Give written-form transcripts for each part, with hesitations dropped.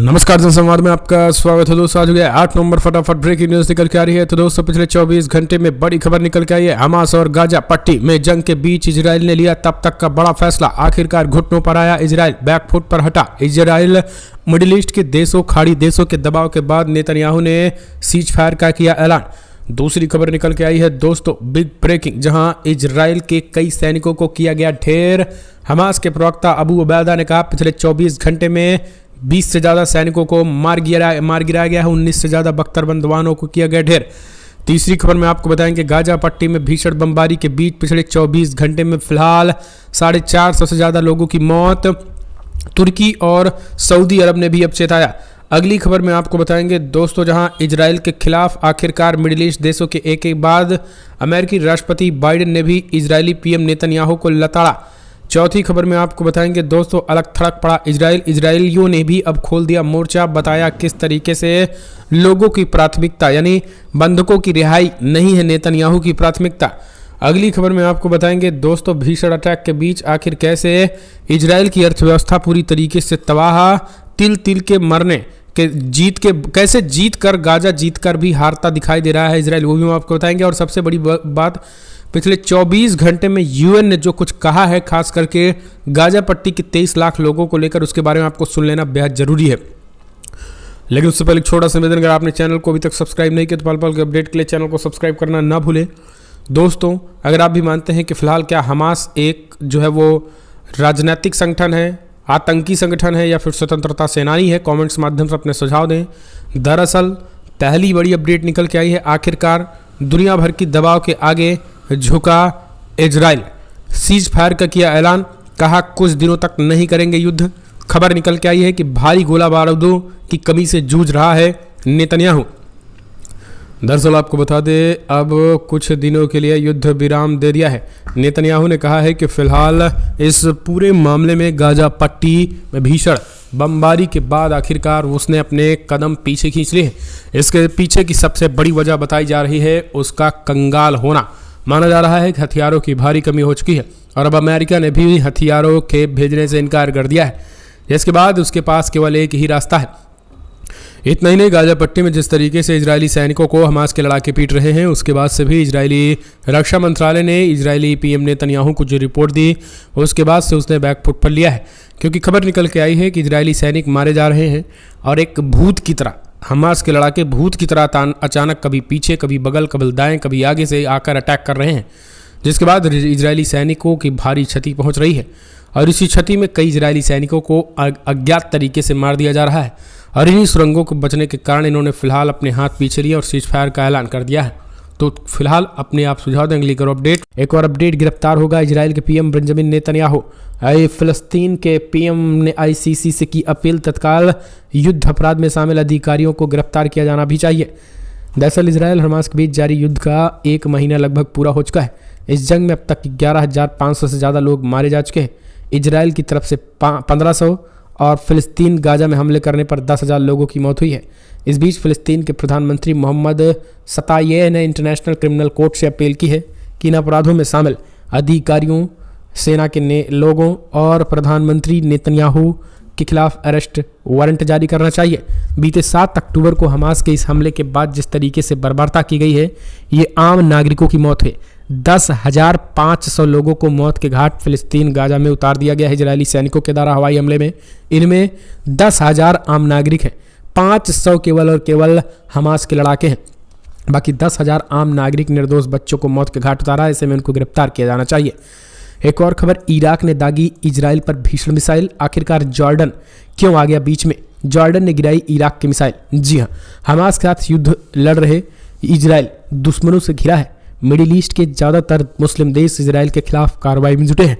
नमस्कार जनसंवाद में आपका स्वागत है दोस्तों। आज हो गया 8 नवंबर। फटाफट ब्रेकिंग न्यूज निकल के आ रही है। तो दोस्तों पिछले 24 घंटे में बड़ी खबर निकल के आई है। हमास और गाजा पट्टी में जंग के बीच इजराइल ने लिया तब तक का बड़ा फैसला। आखिरकार घुटनों पर आया इजराइल, बैकफुट पर हटा इजराइल। मिडिल ईस्ट के देशों, खाड़ी देशों के दबाव के बाद नेतन्याहू ने सीज फायर का किया ऐलान। दूसरी खबर निकल के आई है दोस्तों, बिग ब्रेकिंग, जहां इजराइल के कई सैनिकों को किया गया ढेर। हमास के प्रवक्ता अबू उबैदा ने कहा पिछले 24 घंटे में 20 से ज़्यादा सैनिकों को मार गिराया गया है। 19 से ज़्यादा बख्तरबंद जवानों को किया गया ढेर। तीसरी खबर में आपको बताएंगे गाजा पट्टी में भीषण बमबारी के बीच पिछले 24 घंटे में फिलहाल 450 से ज़्यादा लोगों की मौत। तुर्की और सऊदी अरब ने भी अब चेताया। अगली खबर में आपको बताएंगे दोस्तों, जहां इजराइल के खिलाफ आखिरकार मिडिल ईस्ट देशों के एक बाद अमेरिकी राष्ट्रपति बाइडेन ने भी इजरायली पीएम नेतन्याहू को लताड़ा। चौथी खबर में आपको बताएंगे दोस्तों, अलग थड़क पड़ा इजराइलियों ने भी अब खोल दिया मोर्चा। बताया किस तरीके से लोगों की प्राथमिकता यानी बंधकों की रिहाई नहीं है नेतन्याहू की प्राथमिकता। अगली खबर में आपको बताएंगे दोस्तों, भीषण अटैक के बीच आखिर कैसे इजराइल की अर्थव्यवस्था पूरी तरीके से तबाह। तिल तिल के मरने के कैसे जीत कर गाजा जीत कर भी हारता दिखाई दे रहा है इजराइल, वो भी हम आपको बताएंगे। और सबसे बड़ी बात, पिछले 24 घंटे में यूएन ने जो कुछ कहा है, खास करके गाजा पट्टी के 23 लाख लोगों को लेकर, उसके बारे में आपको सुन लेना बेहद जरूरी है। लेकिन उससे पहले छोटा सा निवेदन, अगर आपने चैनल को अभी तक सब्सक्राइब नहीं किया तो पल पल के अपडेट के लिए चैनल को सब्सक्राइब करना ना भूलें। दोस्तों, अगर आप भी मानते हैं कि फिलहाल क्या हमास एक जो है वो राजनीतिक संगठन है, आतंकी संगठन है या फिर स्वतंत्रता सेनानी है, कमेंट्स माध्यम से अपने सुझाव दें। दरअसल पहली बड़ी अपडेट निकल के आई है। आखिरकार दुनिया भर की दबाव के आगे झुका इजराइल, सीज फायर का किया ऐलान, कहा कुछ दिनों तक नहीं करेंगे युद्ध। खबर निकल के आई है कि भारी गोला बारूदों की कमी से जूझ रहा है नेतन्याहू। दरअसल आपको बता दें, अब कुछ दिनों के लिए युद्ध विराम दे दिया है। नेतन्याहू ने कहा है कि फिलहाल इस पूरे मामले में गाजा पट्टी में भीषण बमबारी के बाद आखिरकार उसने अपने कदम पीछे खींच लिए हैं। इसके पीछे की सबसे बड़ी वजह बताई जा रही है उसका कंगाल होना। माना जा रहा है कि हथियारों की भारी कमी हो चुकी है और अब अमेरिका ने भी हथियारों के भेजने से इनकार कर दिया है, जिसके बाद उसके पास केवल एक ही रास्ता है। इतना ही नहीं, गाजा पट्टी में जिस तरीके से इजरायली सैनिकों को हमास के लड़ाके पीट रहे हैं, उसके बाद से भी इजरायली रक्षा मंत्रालय ने इजरायली पीएम नेतन्याहू को जो रिपोर्ट दी, उसके बाद से उसने बैकफुट पर लिया है। क्योंकि खबर निकल के आई है कि इजरायली सैनिक मारे जा रहे हैं और एक भूत की तरह, हमास के लड़ाके भूत की तरह अचानक कभी पीछे, कभी बगल, कभी दाएं, कभी आगे से आकर अटैक कर रहे हैं, जिसके बाद इजरायली सैनिकों की भारी क्षति पहुंच रही है। और इसी क्षति में कई इजरायली सैनिकों को अज्ञात तरीके से मार दिया जा रहा है। और इन्हीं सुरंगों को बचने के कारण इन्होंने फिलहाल अपने हाथ पीछे लिए और सीज फायर का ऐलान कर दिया है। तो फिलहाल अपने आप सुझाव देंगे, लेकर अपडेट। एक और अपडेट, गिरफ्तार होगा इजराइल के पीएम बेंजामिन नेतन्याहू। फिलिस्तीन के पीएम ने आईसीसी से की अपील, तत्काल युद्ध अपराध में शामिल अधिकारियों को गिरफ्तार किया जाना भी चाहिए। दरअसल इजराइल हमास के बीच जारी युद्ध का 1 महीना लगभग पूरा हो चुका है। इस जंग में अब तक 11,500 से ज़्यादा लोग मारे जा चुके हैं। इजराइल की तरफ से 1500 और फिलिस्तीन गाजा में हमले करने पर 10,000 लोगों की मौत हुई है। इस बीच फिलिस्तीन के प्रधानमंत्री मोहम्मद सताये ने इंटरनेशनल क्रिमिनल कोर्ट से अपील की है कि इन अपराधों में शामिल अधिकारियों, सेना के लोगों और प्रधानमंत्री नेतन्याहू के खिलाफ अरेस्ट वारंट जारी करना चाहिए। बीते 7 अक्टूबर को हमास के इस हमले के बाद जिस तरीके से बर्बरता की गई है, ये आम नागरिकों की मौत है। 10,500 लोगों को मौत के घाट फिलिस्तीन गाजा में उतार दिया गया है इजरायली सैनिकों के द्वारा हवाई हमले में। इनमें 10,000 आम नागरिक हैं, 500 केवल और केवल हमास के लड़ाके हैं। बाकी 10,000 आम नागरिक निर्दोष बच्चों को मौत के घाट उतारा है। ऐसे में उनको गिरफ्तार किया जाना चाहिए। एक और खबर, इराक ने दागी इजराइल पर भीषण मिसाइल। आखिरकार जॉर्डन क्यों आ गया बीच में? जॉर्डन ने गिराई इराक की मिसाइल। जी हाँ, हमास के साथ युद्ध लड़ रहे इजराइल दुश्मनों से घिरा है। मिडिल ईस्ट के ज़्यादातर मुस्लिम देश इजराइल के खिलाफ कार्रवाई में जुटे हैं,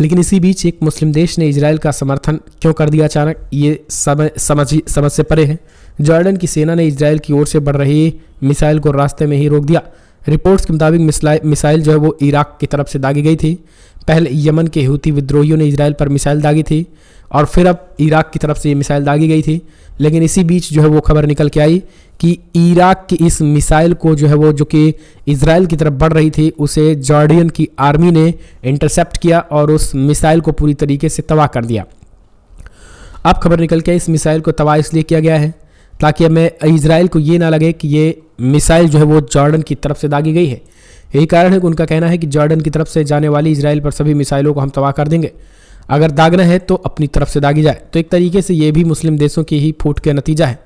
लेकिन इसी बीच एक मुस्लिम देश ने इजराइल का समर्थन क्यों कर दिया अचानक, ये समझ से परे है। जॉर्डन की सेना ने इजराइल की ओर से बढ़ रही मिसाइल को रास्ते में ही रोक दिया। रिपोर्ट्स के मुताबिक मिसाइल जो है वो इराक की तरफ से दागी गई थी। पहले यमन के हूती विद्रोहियों ने इजराइल पर मिसाइल दागी थी और फिर अब इराक की तरफ से ये मिसाइल दागी गई थी। लेकिन इसी बीच जो है वो खबर निकल के आई कि इराक की इस मिसाइल को जो है वो, जो कि इजराइल की तरफ बढ़ रही थी, उसे जॉर्डियन की आर्मी ने इंटरसेप्ट किया और उस मिसाइल को पूरी तरीके से तबाह कर दिया। अब खबर निकल के इस मिसाइल को तबाह इसलिए किया गया है ताकि हमें इजराइल को ये ना लगे कि ये मिसाइल जो है वो जॉर्डन की तरफ से दागी गई है। यही कारण है कि उनका कहना है कि जॉर्डन की तरफ से जाने वाली इजराइल पर सभी मिसाइलों को हम तबाह कर देंगे, अगर दागना है तो अपनी तरफ से दागी जाए। तो एक तरीके से ये भी मुस्लिम देशों की ही फूट का नतीजा है।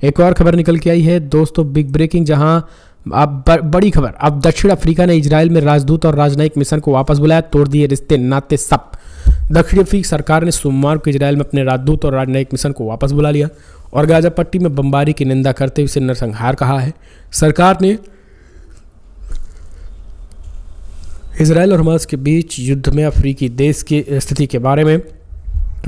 एक और खबर निकल के आई है दोस्तों, बिग ब्रेकिंग, जहां अब बड़ी खबर, अब दक्षिण अफ्रीका ने इजराइल में राजदूत और राजनयिक मिशन को वापस बुलाया, तोड़ दिए रिश्ते नाते सब। दक्षिण अफ्रीकी सरकार ने सोमवार को इजराइल में अपने राजदूत और राजनयिक मिशन को वापस बुला लिया और गाजा पट्टी में बमबारी की निंदा करते हुए इसे नरसंहार कहा है। सरकार ने इजराइल और हमास के बीच युद्ध में अफ्रीकी देश की स्थिति के बारे में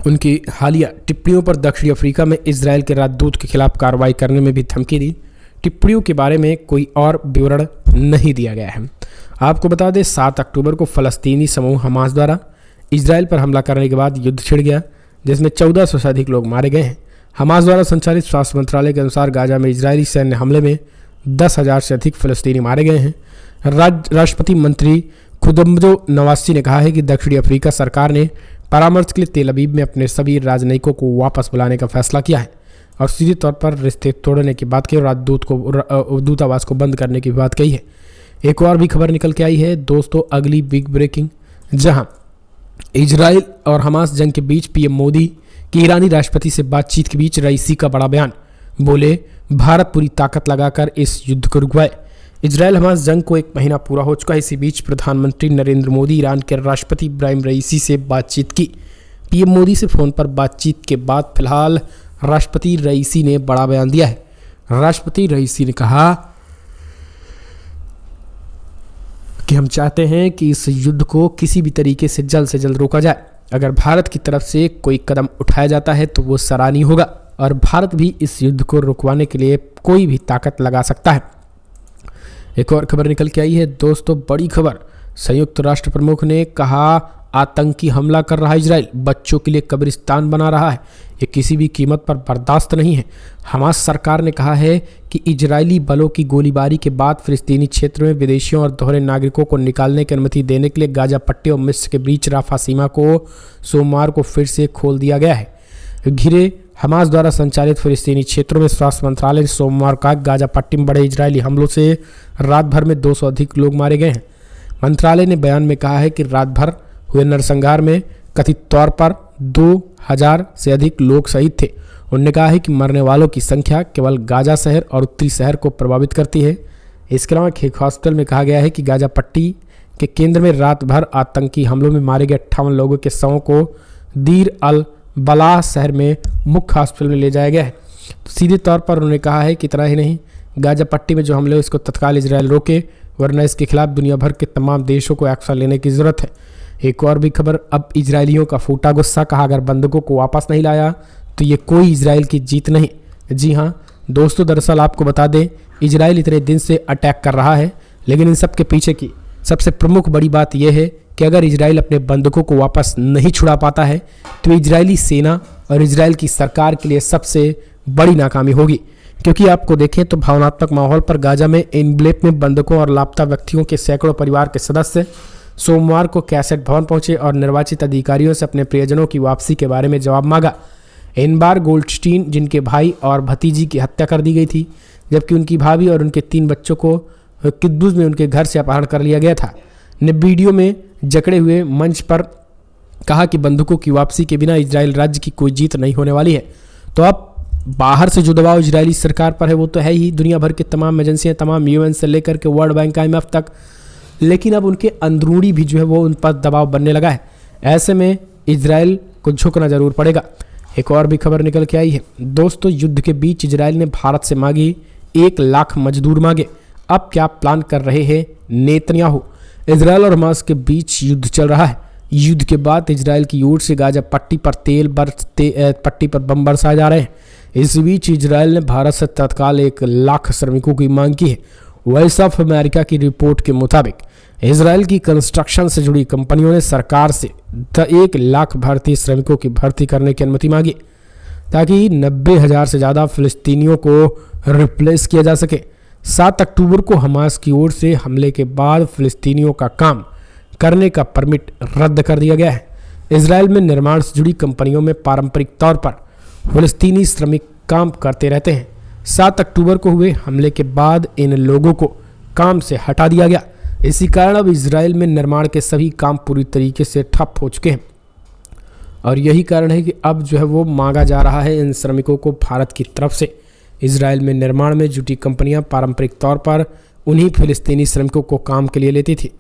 उनकी हालिया टिप्पणियों पर दक्षिण अफ्रीका में इजराइल के राजदूत के खिलाफ कार्रवाई करने में भी धमकी दी। टिप्पणियों के बारे में कोई और विवरण नहीं दिया गया है। आपको बता दें 7 अक्टूबर को फलस्तीनी समूह हमास द्वारा इजराइल पर हमला करने के बाद युद्ध छिड़ गया, जिसमें 1400 से अधिक लोग मारे गए हैं। हमास द्वारा संचालित स्वास्थ्य मंत्रालय के अनुसार गाजा में इजरायली सैन्य हमले में 10,000 से अधिक फलस्तीनी मारे गए हैं। राष्ट्रपति मंत्री खुदम्जो नवासी ने कहा है कि दक्षिणी अफ्रीका सरकार ने परामर्श के लिए तेल अवीव में अपने सभी राजनयिकों को वापस बुलाने का फैसला किया है और सीधे तौर पर रिश्ते तोड़ने की बात की और दूतावास को बंद करने की बात कही है। एक और भी खबर निकल के आई है दोस्तों, अगली बिग ब्रेकिंग, जहां इजराइल और हमास जंग के बीच पीएम मोदी की ईरानी राष्ट्रपति से बातचीत के बीच रईसी का बड़ा बयान, बोले भारत पूरी ताकत लगाकर इस युद्ध को रुकवाए। इजराइल हमास जंग को 1 महीना पूरा हो चुका है। इसी बीच प्रधानमंत्री नरेंद्र मोदी ईरान के राष्ट्रपति इब्राहिम रईसी से बातचीत की। पीएम मोदी से फोन पर बातचीत के बाद फिलहाल राष्ट्रपति रईसी ने बड़ा बयान दिया है। राष्ट्रपति रईसी ने कहा कि हम चाहते हैं कि इस युद्ध को किसी भी तरीके से जल्द रोका जाए। अगर भारत की तरफ से कोई कदम उठाया जाता है तो वो सराहनीय होगा और भारत भी इस युद्ध को रुकवाने के लिए कोई भी ताकत लगा सकता है। एक और खबर निकल के आई है दोस्तों, बड़ी खबर, संयुक्त राष्ट्र प्रमुख ने कहा आतंकी हमला कर रहा है इजराइल, बच्चों के लिए कब्रिस्तान बना रहा है, ये किसी भी कीमत पर बर्दाश्त नहीं है। हमास सरकार ने कहा है कि इजरायली बलों की गोलीबारी के बाद फिलिस्तीनी क्षेत्रों में विदेशियों और दोहरे नागरिकों को निकालने की अनुमति देने के लिए गाजा पट्टी और मिस्र के बीच राफा सीमा को सोमवार को फिर से खोल दिया गया है। घिरे हमास द्वारा संचालित फिलिस्तीनी क्षेत्रों में स्वास्थ्य मंत्रालय ने सोमवार का गाजा पट्टी में बड़े इजरायली हमलों से रात भर में 200 अधिक लोग मारे गए हैं। मंत्रालय ने बयान में कहा है कि रात भर हुए नरसंहार में कथित तौर पर 2000 से अधिक लोग शहीद थे। उन्होंने कहा है कि मरने वालों की संख्या केवल गाजा शहर और उत्तरी शहर को प्रभावित करती है। इसके अलावा एक हॉस्पिटल में कहा गया है कि गाजा पट्टी के केंद्र में रात भर आतंकी हमलों में मारे गए 58 लोगों के शवों को दीर अल बलाह शहर में मुख्य हॉस्पिटल में ले जाया गया है। तो सीधे तौर पर उन्होंने कहा है कि इतना ही नहीं, गाजा पट्टी में जो हमले हो इसको तत्काल इजरायल रोके, वरना इसके खिलाफ दुनिया भर के तमाम देशों को एक्शन लेने की जरूरत है। एक और भी खबर, अब इजरायलियों का फूटा गुस्सा, कहा अगर बंधकों को वापस नहीं लाया तो ये कोई इजराइल की जीत नहीं। जी हाँ दोस्तों, दरअसल आपको बता दें इजराइल इतने दिन से अटैक कर रहा है, लेकिन इन सब के पीछे की सबसे प्रमुख बड़ी बात यह है कि अगर इजराइल अपने बंधकों को वापस नहीं छुड़ा पाता है तो इजरायली सेना और इजराइल की सरकार के लिए सबसे बड़ी नाकामी होगी। क्योंकि आपको देखें तो भावनात्मक माहौल पर गाजा में एनब्लेप में बंधकों और लापता व्यक्तियों के सैकड़ों परिवार के सदस्य सोमवार को कैसेट भवन पहुंचे और निर्वाचित अधिकारियों से अपने प्रियजनों की वापसी के बारे में जवाब मांगा। एनबार गोल्डस्टीन, जिनके भाई और भतीजी की हत्या कर दी गई थी, जबकि उनकी भाभी और उनके 3 बच्चों को किद्दूस में उनके घर से अपहरण कर लिया गया था, ने वीडियो में जकड़े हुए मंच पर कहा कि बंधुकों की वापसी के बिना इजराइल राज्य की कोई जीत नहीं होने वाली है। तो अब बाहर से जो दबाव इजरायली सरकार पर है वो तो है ही, दुनिया भर की तमाम एजेंसियां, तमाम यूएन से लेकर के वर्ल्ड बैंक, IMF तक, लेकिन अब उनके अंदरूनी भी जो है वो उन पर दबाव बनने लगा है। ऐसे में इजराइल को झुकना जरूर पड़ेगा। एक और भी खबर निकल के आई है दोस्तों, युद्ध के बीच इजराइल ने भारत से मांगी 1 लाख मजदूर मांगे। अब क्या प्लान कर रहे हैं नेतन्याहू? इजराइल और हमास के बीच युद्ध चल रहा है। युद्ध के बाद इजराइल की ओर से गाजा पट्टी पर बम बरसाए जा रहे हैं। इस बीच इजराइल ने भारत से तत्काल 1 लाख श्रमिकों की मांग की है। वॉइस ऑफ अमेरिका की रिपोर्ट के मुताबिक इजराइल की कंस्ट्रक्शन से जुड़ी कंपनियों ने सरकार से 1 लाख भारतीय श्रमिकों की भर्ती करने की अनुमति मांगी ताकि 90,000 से ज़्यादा फिलिस्तीनियों को रिप्लेस किया जा सके। 7 अक्टूबर को हमास की ओर से हमले के बाद फिलिस्तीनियों का काम करने का परमिट रद्द कर दिया गया है। इजराइल में निर्माण से जुड़ी कंपनियों में पारंपरिक तौर पर फ़लस्तीनी श्रमिक काम करते रहते हैं। 7 अक्टूबर को हुए हमले के बाद इन लोगों को काम से हटा दिया गया। इसी कारण अब इजराइल में निर्माण के सभी काम पूरी तरीके से ठप हो चुके हैं और यही कारण है कि अब जो है वो मांगा जा रहा है इन श्रमिकों को भारत की तरफ से। इजराइल में निर्माण में जुटी कंपनियां पारंपरिक तौर पर उन्हीं फ़िलिस्तीनी श्रमिकों को काम के लिए लेती थी।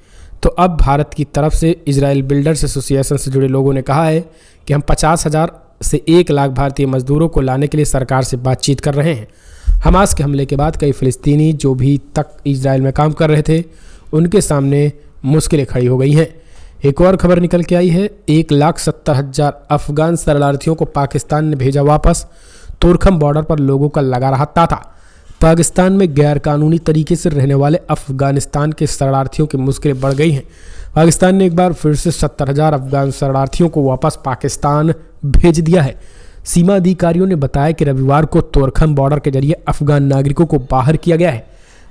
तो अब भारत की तरफ से इजराइल बिल्डर्स एसोसिएशन से जुड़े लोगों ने कहा है कि हम 50,000 से 1 लाख भारतीय मजदूरों को लाने के लिए सरकार से बातचीत कर रहे हैं। हमास के हमले के बाद कई फ़िलिस्तीनी जो भी तक इजराइल में काम कर रहे थे उनके सामने मुश्किलें खड़ी हो गई हैं। एक और खबर निकल के आई है, 1,70,000 अफगान शरणार्थियों को पाकिस्तान ने भेजा वापस। तोरखम बॉर्डर पर लोगों का लगा रहा तांता। पाकिस्तान में गैरकानूनी तरीके से रहने वाले अफगानिस्तान के शरणार्थियों की मुश्किलें बढ़ गई हैं। पाकिस्तान ने एक बार फिर से 70,000 अफगान शरणार्थियों को वापस पाकिस्तान भेज दिया है। सीमा अधिकारियों ने बताया कि रविवार को तोरखम बॉर्डर के जरिए अफगान नागरिकों को बाहर किया गया है।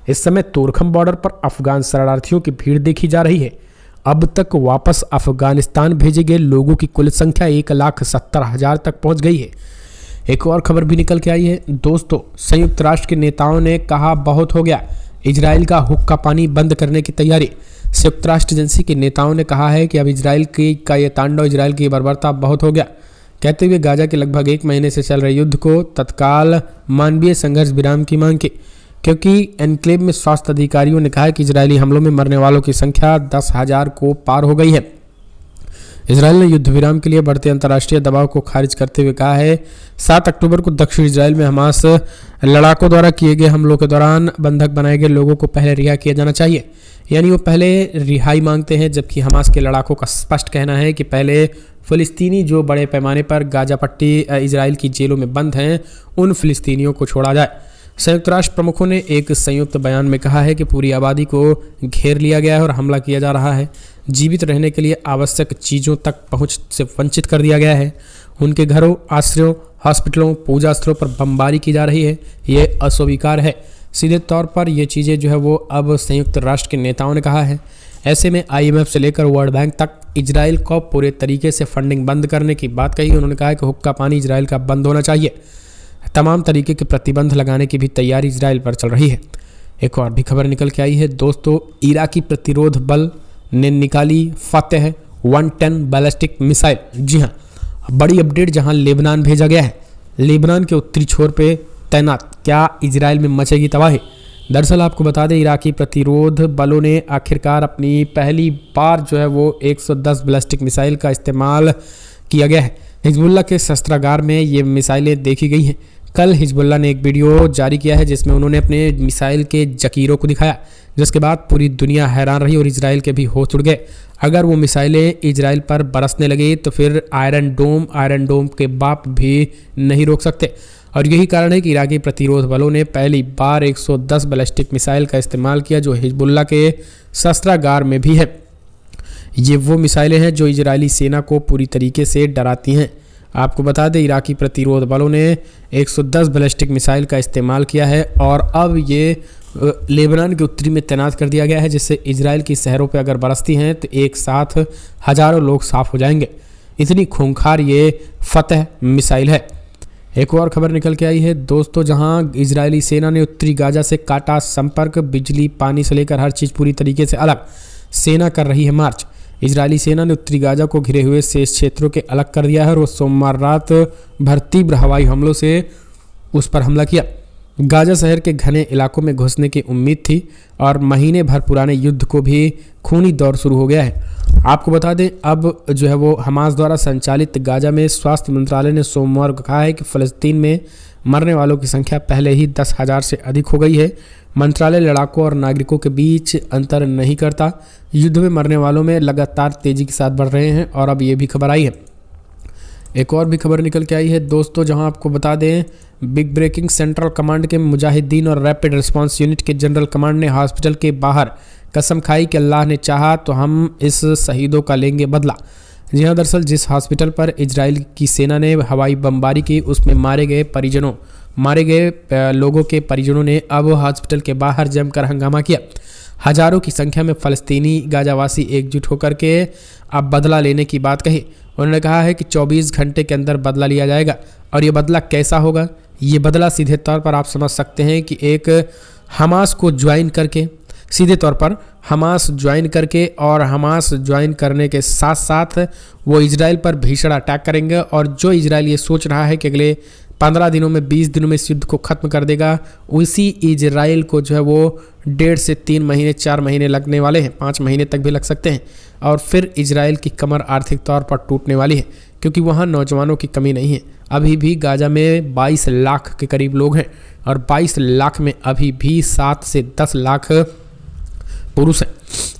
इस समय तोरखम बॉर्डर पर अफगान शरणार्थियों की भीड़ देखी जा रही है। अब तक वापस अफगानिस्तान भेजे गए लोगों की कुल संख्या 1,70,000 तक पहुंच गई है। एक और खबर भी निकल के आई है दोस्तों, संयुक्त राष्ट्र के नेताओं ने कहा बहुत हो गया, इजराइल का हुक्का पानी बंद करने की तैयारी। संयुक्त राष्ट्र एजेंसी के नेताओं ने कहा है कि अब इजराइल का ये तांडव, इजराइल की बर्बरता बहुत हो गया, कहते हुए गाजा के लगभग 1 महीने से चल रहे युद्ध को तत्काल मानवीय संघर्ष विराम की मांग की, क्योंकि एनक्लेव में स्वास्थ्य अधिकारियों ने कहा कि इजरायली हमलों में मरने वालों की संख्या 10,000 को पार हो गई है। इजरायल ने युद्ध विराम के लिए बढ़ते अंतर्राष्ट्रीय दबाव को खारिज करते हुए कहा है 7 अक्टूबर को दक्षिण इजरायल में हमास लड़ाकों द्वारा किए गए हमलों के दौरान बंधक बनाए गए लोगों को पहले रिहा किया जाना चाहिए। यानी वो पहले रिहाई मांगते हैं, जबकि हमास के लड़ाकों का स्पष्ट कहना है कि पहले फ़िलिस्तीनी जो बड़े पैमाने पर गाजा पट्टी इजराइल की जेलों में बंद हैं उन फ़िलिस्तीनियों को छोड़ा जाए। संयुक्त राष्ट्र प्रमुखों ने एक संयुक्त बयान में कहा है कि पूरी आबादी को घेर लिया गया है और हमला किया जा रहा है। जीवित रहने के लिए आवश्यक चीज़ों तक पहुंच से वंचित कर दिया गया है। उनके घरों, आश्रयों, हॉस्पिटलों, पूजा स्थलों पर बमबारी की जा रही है। ये अस्वीकार है। सीधे तौर पर ये चीज़ें जो है वो अब संयुक्त राष्ट्र के नेताओं ने कहा है। ऐसे में IMF से लेकर वर्ल्ड बैंक तक इजराइल को पूरे तरीके से फंडिंग बंद करने की बात कही। उन्होंने कहा कि हुक्का पानी इजराइल का बंद होना चाहिए। तमाम तरीके के प्रतिबंध लगाने की भी तैयारी इजराइल पर चल रही है। एक और भी खबर निकल के आई है दोस्तों, इराकी प्रतिरोध बल ने निकाली फतेह 110 बैलिस्टिक मिसाइल। जी हाँ, बड़ी अपडेट, जहां लेबनान भेजा गया है। लेबनान के उत्तरी छोर पे तैनात, क्या इजराइल में मचेगी तबाही। दरअसल आपको बता दें, इराकी प्रतिरोध बलों ने आखिरकार अपनी पहली बार जो है वो 110 बैलिस्टिक मिसाइल का इस्तेमाल किया गया है। हिजबुल्लाह के शस्त्रागार में ये मिसाइलें देखी गई हैं। कल हिजबुल्लाह ने एक वीडियो जारी किया है जिसमें उन्होंने अपने मिसाइल के जकीरों को दिखाया, जिसके बाद पूरी दुनिया हैरान रही और इजराइल के भी होश उड़ गए। अगर वो मिसाइलें इजराइल पर बरसने लगे तो फिर आयरन डोम के बाप भी नहीं रोक सकते। और यही कारण है कि इराकी प्रतिरोध बलों ने पहली बार 110 बैलिस्टिक मिसाइल का इस्तेमाल किया जो हिजबुल्लाह के शस्त्रागार में भी है। ये वो मिसाइलें हैं जो इजरायली सेना को पूरी तरीके से डराती हैं। आपको बता दें, इराकी प्रतिरोध बलों ने 110 बैलिस्टिक मिसाइल का इस्तेमाल किया है और अब ये लेबनान के उत्तरी में तैनात कर दिया गया है, जिससे इजराइल की शहरों पर अगर बरसती हैं तो एक साथ हजारों लोग साफ हो जाएंगे। इतनी खूंखार ये फतेह मिसाइल है। एक और खबर निकल के आई है दोस्तों, जहां इजरायली सेना ने उत्तरी गाजा से काटा संपर्क। बिजली, पानी से लेकर हर चीज़ पूरी तरीके से अलग। सेना कर रही है मार्च। इजरायली सेना ने उत्तरी गाजा को घिरे हुए शेष क्षेत्रों के अलग कर दिया है और वो सोमवार रात भर तीव्र हवाई हमलों से उस पर हमला किया। गाजा शहर के घने इलाकों में घुसने की उम्मीद थी और महीने भर पुराने युद्ध को भी खूनी दौर शुरू हो गया है। आपको बता दें, अब जो है वो हमास द्वारा संचालित गाजा में स्वास्थ्य मंत्रालय ने सोमवार को कहा है कि फ़लस्तीन में मरने वालों की संख्या पहले ही 10,000 से अधिक हो गई है। मंत्रालय लड़ाकों और नागरिकों के बीच अंतर नहीं करता। युद्ध में मरने वालों में लगातार तेजी के साथ बढ़ रहे हैं और अब ये भी खबर आई है। एक और भी खबर निकल के आई है दोस्तों, जहां आपको बता दें, बिग ब्रेकिंग, सेंट्रल कमांड के मुजाहिदीन और रैपिड रिस्पांस यूनिट के जनरल कमांड ने हॉस्पिटल के बाहर कसम खाई कि अल्लाह ने चाहा तो हम इस शहीदों का लेंगे बदला। जी हाँ, दरअसल जिस हॉस्पिटल पर इजराइल की सेना ने हवाई बमबारी की उसमें मारे गए लोगों के परिजनों ने अब हॉस्पिटल के बाहर जमकर हंगामा किया। हजारों की संख्या में फ़लस्तीनी गाजावासी एकजुट होकर के अब बदला लेने की बात कही। उन्होंने कहा है कि 24 घंटे के अंदर बदला लिया जाएगा। और ये बदला कैसा होगा? ये बदला सीधे तौर पर आप समझ सकते हैं कि एक हमास को ज्वाइन करके, सीधे तौर पर हमास ज्वाइन करके, और हमास ज्वाइन करने के साथ साथ वो इजराइल पर भीषण अटैक करेंगे। और जो इजराइल ये सोच रहा है कि अगले 15 दिनों में, 20 दिनों में इस युद्ध को ख़त्म कर देगा, उसी इजराइल को जो है वो 1.5 से 3 महीने, 4 महीने लगने वाले हैं, 5 महीने तक भी लग सकते हैं। और फिर इजराइल की कमर आर्थिक तौर पर टूटने वाली है, क्योंकि वहाँ नौजवानों की कमी नहीं है। अभी भी गाजा में 22 लाख के करीब लोग हैं, और 22 लाख में अभी भी 7 से 10 लाख पुरुष हैं।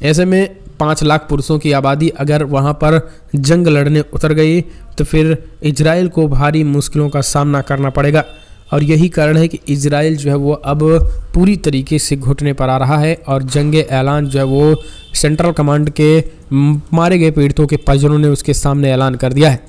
ऐसे में 5 लाख पुरुषों की आबादी अगर वहाँ पर जंग लड़ने उतर गई तो फिर इजराइल को भारी मुश्किलों का सामना करना पड़ेगा। और यही कारण है कि इजराइल जो है वो अब पूरी तरीके से घुटने पर आ रहा है, और जंग ऐलान जो है वो सेंट्रल कमांड के मारे गए पीड़ितों के परिजनों ने उसके सामने ऐलान कर दिया है।